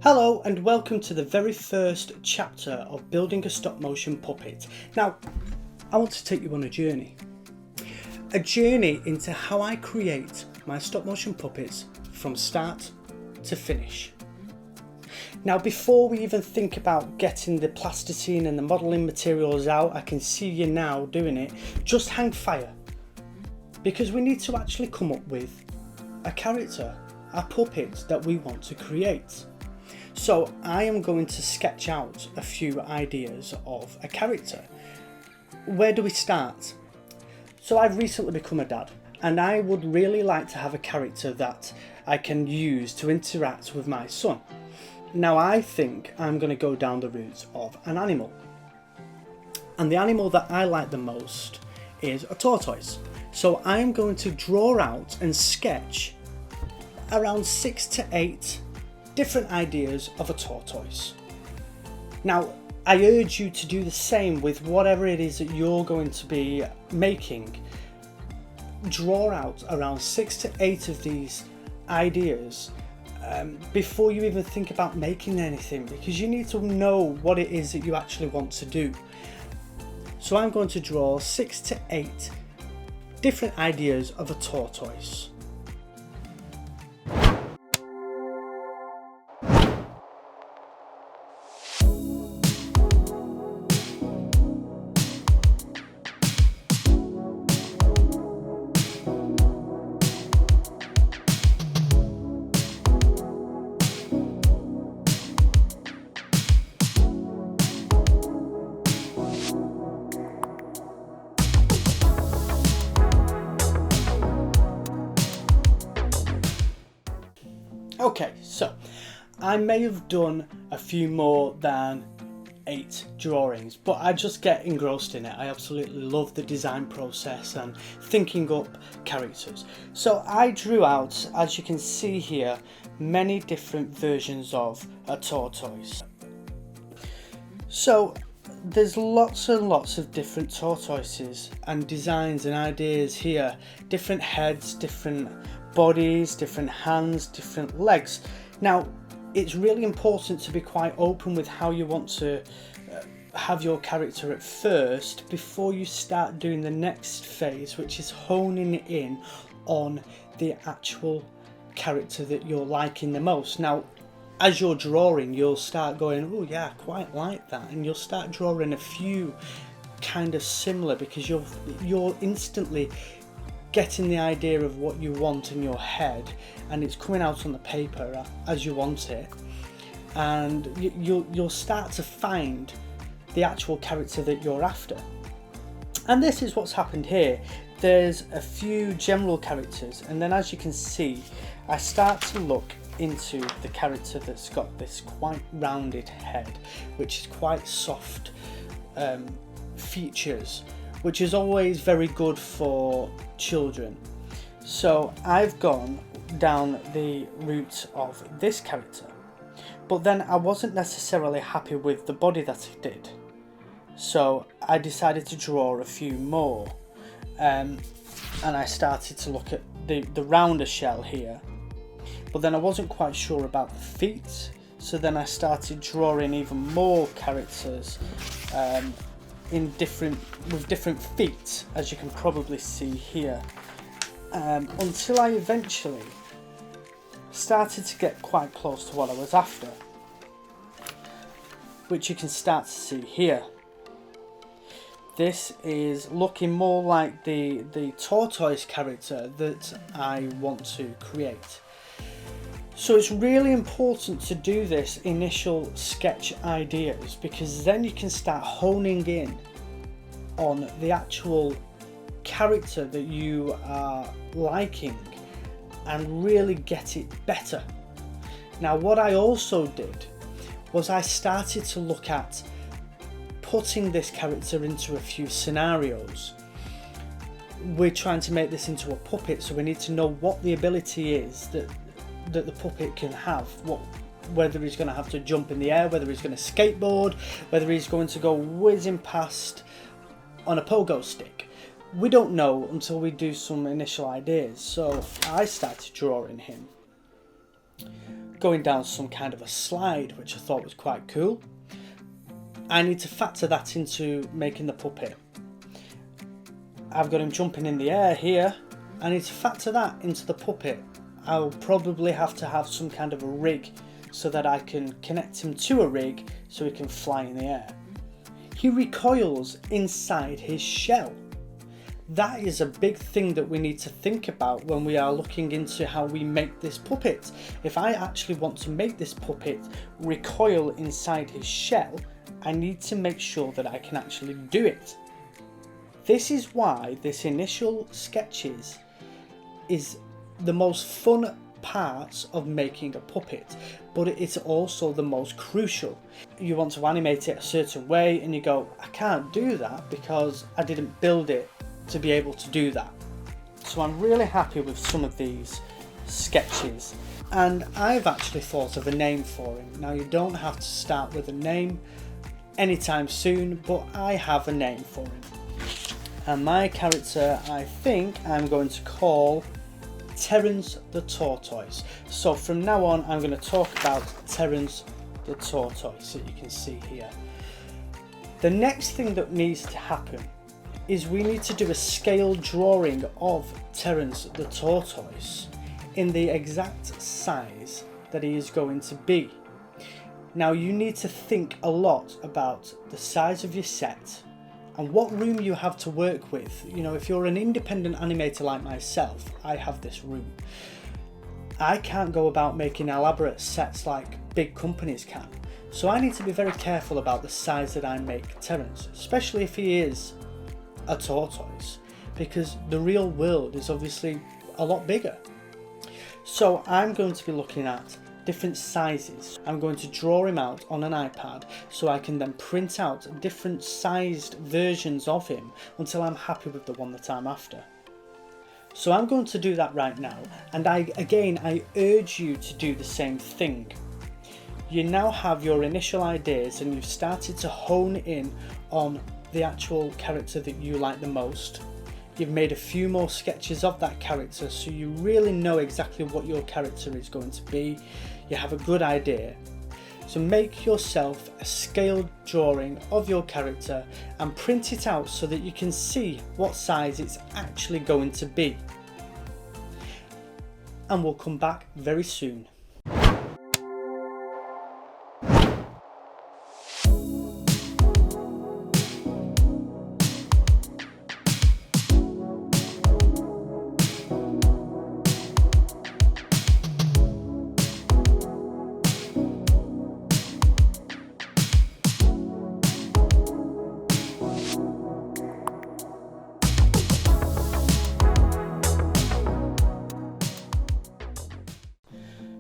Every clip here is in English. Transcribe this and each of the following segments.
Hello and welcome to the very first chapter of building a stop motion puppet. Now, I want to take you on a journey into how I create my stop motion puppets from start to finish. Now, before we even think about getting the plastercine and the modelling materials out, I can see you now doing it, just hang fire. Because we need to actually come up with a character, a puppet that we want to create. So I am going to sketch out a few ideas of a character. Where do we start? So I've recently become a dad and I would really like to have a character that I can use to interact with my son. Now I think I'm going to go down the route of an animal. And the animal that I like the most is a tortoise. So I'm going to draw out and sketch around 6 to 8 different ideas of a tortoise. Now, I urge you to do the same with whatever it is that you're going to be making. Draw out around 6 to 8 of these ideas before you even think about making anything, because you need to know what it is that you actually want to do. So I'm going to draw 6 to 8 different ideas of a tortoise. Okay, so I may have done a few more than 8 drawings, but I just get engrossed in it. I absolutely love the design process and thinking up characters. So I drew out, as you can see here, many different versions of a tortoise. So there's lots and lots of different tortoises and designs and ideas here. Different heads, different bodies, different hands, different legs. Now, it's really important to be quite open with how you want to have your character at first before you start doing the next phase, which is honing in on the actual character that you're liking the most. Now, as you're drawing, you'll start going, oh yeah, I quite like that, and you'll start drawing a few kind of similar, because you're instantly getting the idea of what you want in your head, and it's coming out on the paper as you want it, and you'll start to find the actual character that you're after. And this is what's happened here. There's a few general characters, and then as you can see, I start to look into the character that's got this quite rounded head, which is quite soft features, which is always very good for children. So I've gone down the route of this character, but then I wasn't necessarily happy with the body that it did, so I decided to draw a few more, and I started to look at the rounder shell here, but then I wasn't quite sure about the feet, so then I started drawing even more characters with different feet, as you can probably see here, until I eventually started to get quite close to what I was after, which you can start to see here. This is looking more like the tortoise character that I want to create. So it's really important to do this initial sketch ideas, because then you can start honing in on the actual character that you are liking and really get it better. Now, what I also did was I started to look at putting this character into a few scenarios. We're trying to make this into a puppet, so we need to know what the ability is that the puppet can have, whether he's going to have to jump in the air, whether he's going to skateboard, whether he's going to go whizzing past on a pogo stick. We don't know until we do some initial ideas. So I started drawing him, going down some kind of a slide, which I thought was quite cool. I need to factor that into making the puppet. I've got him jumping in the air here. I need to factor that into the puppet. I'll probably have to have some kind of a rig so that I can connect him to a rig so he can fly in the air. He recoils inside his shell. That is a big thing that we need to think about when we are looking into how we make this puppet. If I actually want to make this puppet recoil inside his shell, I need to make sure that I can actually do it. This is why this initial sketches is the most fun parts of making a puppet, but it's also the most crucial. You want to animate it a certain way and you go, I can't do that because I didn't build it to be able to do that. So I'm really happy with some of these sketches, and I've actually thought of a name for him. Now, you don't have to start with a name anytime soon, but I have a name for him. And my character, I think I'm going to call Terence the Tortoise. So from now on, I'm going to talk about Terence the Tortoise that you can see here. The next thing that needs to happen is we need to do a scale drawing of Terence the Tortoise in the exact size that he is going to be. Now, you need to think a lot about the size of your set and what room you have to work with. You know, if you're an independent animator like myself, I have this room. I can't go about making elaborate sets like big companies can. So I need to be very careful about the size that I make Terence, especially if he is a tortoise, because the real world is obviously a lot bigger. So I'm going to be looking at different sizes. I'm going to draw him out on an iPad so I can then print out different sized versions of him until I'm happy with the one that I'm after. So I'm going to do that right now, and I urge you to do the same thing. You now have your initial ideas and you've started to hone in on the actual character that you like the most. You've made a few more sketches of that character so you really know exactly what your character is going to be. You have a good idea. So make yourself a scaled drawing of your character and print it out so that you can see what size it's actually going to be. And we'll come back very soon.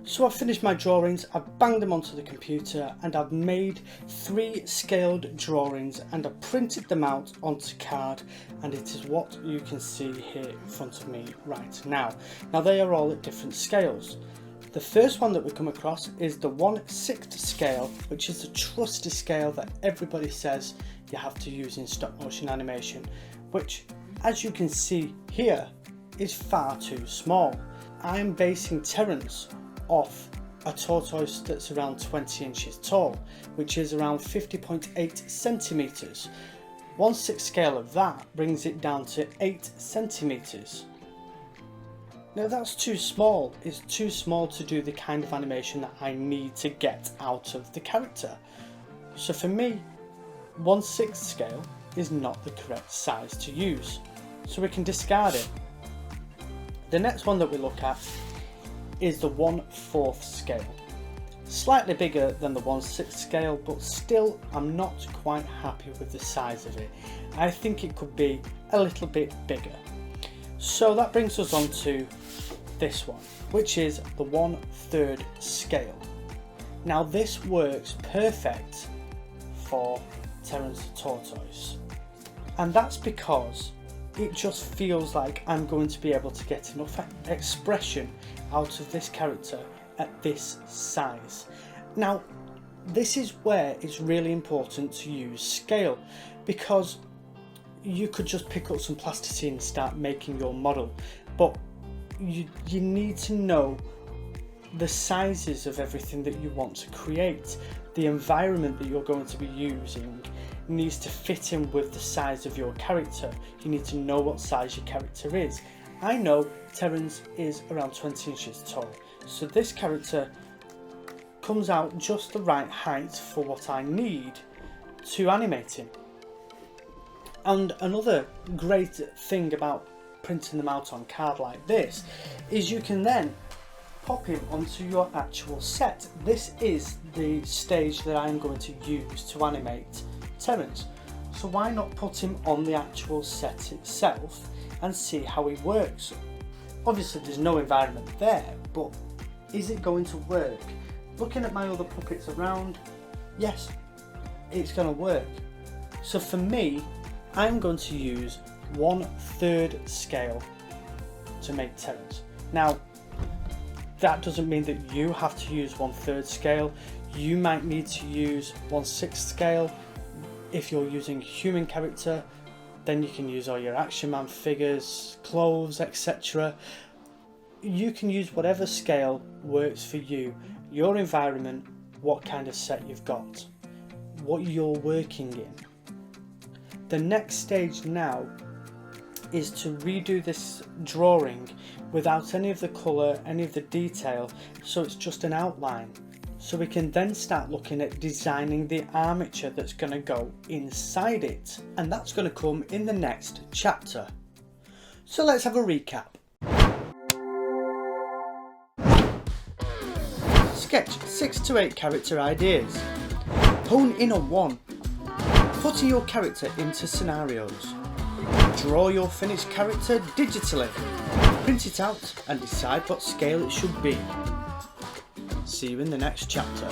So I've finished my drawings, I've banged them onto the computer, and I've made 3 scaled drawings and I've printed them out onto card, and it is what you can see here in front of me right now. Now they are all at different scales. The first one that we come across is the 1/6 scale, which is the trusty scale that everybody says you have to use in stop motion animation, which, as you can see here, is far too small. I'm basing Terence off a tortoise that's around 20 inches tall, which is around 50.8 centimeters. 1/6 scale of that brings it down to 8 centimeters. Now that's too small. It's too small to do the kind of animation that I need to get out of the character. So for me, 1/6 scale is not the correct size to use, so we can discard it. The next one that we look at is the 1/4 scale. Slightly bigger than the 1/6 scale, but still I'm not quite happy with the size of it. I think it could be a little bit bigger. So that brings us on to this one, which is the 1/3 scale. Now this works perfect for Terence the Tortoise, and that's because it just feels like I'm going to be able to get enough expression out of this character at this size. Now, this is where it's really important to use scale, because you could just pick up some plasticine and start making your model, but you need to know the sizes of everything that you want to create. The environment that you're going to be using needs to fit in with the size of your character. You need to know what size your character is. I know Terence is around 20 inches tall, so this character comes out just the right height for what I need to animate him. And another great thing about printing them out on card like this is you can then pop him onto your actual set. This is the stage that I'm going to use to animate Terence. So why not put him on the actual set itself and see how he works? Obviously there's no environment there, but is it going to work? Looking at my other puppets around, yes, it's going to work. So for me, I'm going to use 1/3 scale to make Terence. Now, that doesn't mean that you have to use 1/3 scale. You might need to use 1/6 scale. If you're using a human character, then you can use all your Action Man figures, clothes, etc. You can use whatever scale works for you, your environment, what kind of set you've got, what you're working in. The next stage now is to redo this drawing without any of the colour, any of the detail, so it's just an outline. So we can then start looking at designing the armature that's going to go inside it, and that's going to come in the next chapter. So let's have a recap. Sketch 6 to 8 character ideas. Hone in on one. Put your character into scenarios. Draw your finished character digitally. Print it out and decide what scale it should be. See you in the next chapter.